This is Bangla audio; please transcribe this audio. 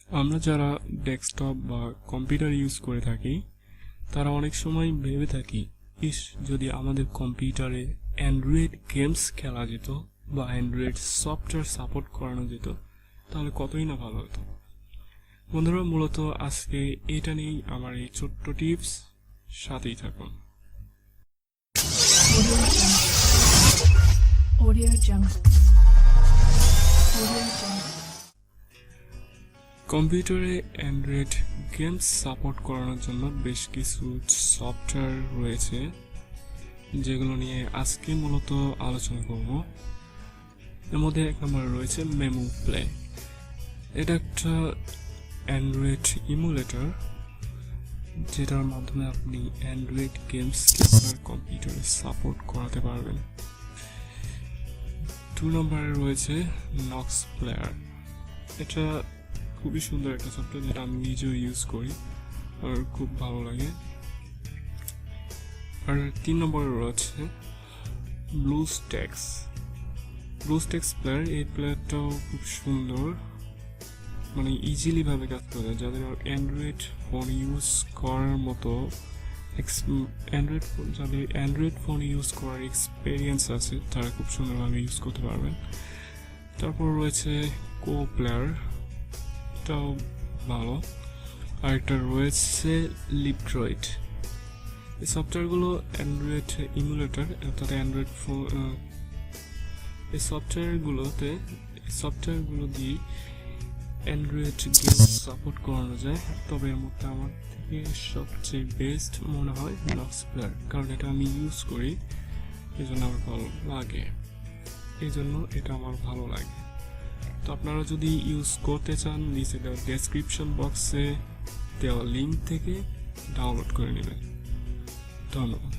আমরা যারা ডেস্কটপ বা কম্পিউটার ইউজ করে থাকি তারা অনেক সময় ভেবে থাকি যদি আমাদের কম্পিউটারে অ্যান্ড্রয়েড গেমস খেলা যেত বা অ্যান্ড্রয়েড সফটওয়্যার সাপোর্ট করানো যেত তাহলে কতই না ভালো হতো। বন্ধুরা, মূলত আজকে এটা নিয়েই আমার এই ছোট্ট টিপস, সাথেই থাকুন। কম্পিউটারে অ্যান্ড্রয়েড গেমস সাপোর্ট করানোর জন্য বেশ কিছু সফটওয়্যার রয়েছে যেগুলো নিয়ে আজকে মূলত আলোচনা করব। এর মধ্যে এক নম্বরে রয়েছে মেমু প্লে। এটা একটা অ্যান্ড্রয়েড ইমুলেটর যেটার মাধ্যমে আপনি অ্যান্ড্রয়েড গেমস আপনার কম্পিউটারে সাপোর্ট করাতে পারবেন। 2 নম্বরে রয়েছে নক্স প্লেয়ার। এটা খুবই সুন্দর একটা সফটওয়্যার যেটা আমি নিজেও ইউজ করি আর খুব ভালো লাগে। আর 3 নম্বরে রয়েছে ব্লুস্টেক্স প্লেয়ার। এই প্লেয়ারটাও খুব সুন্দর, মানে ইজিলি ভাবে কাজ করে। যাদের অ্যান্ড্রয়েড ফোন ইউজ করার মতো অ্যান্ড্রয়েড ফোন ইউজ করার এক্সপেরিয়েন্স আছে তারা খুব সুন্দরভাবে ইউজ করতে পারবেন। তারপর রয়েছে কোপ্লেয়ার, এটাও ভালো। আর একটা রয়েছে লিপড্রয়েড। এই সফটওয়্যারগুলো অ্যান্ড্রয়েড ইমুলেটর, অর্থাৎ অ্যান্ড্রয়েড ফোন। এই সফটওয়্যারগুলো দিয়ে অ্যান্ড্রয়েড গেম সাপোর্ট করানো যায়। তবে এর মধ্যে আমার থেকে সবচেয়ে বেস্ট মনে হয় নক্স প্লেয়ার, কারণ এটা আমি ইউজ করি, এই জন্য আমার ভালো লাগে। তো আপনারা যদি ইউজ করতে চান, নিচে দেওয়া ডেসক্রিপশন বক্সে দেওয়া লিঙ্ক থেকে ডাউনলোড করে নেবেন। ধন্যবাদ।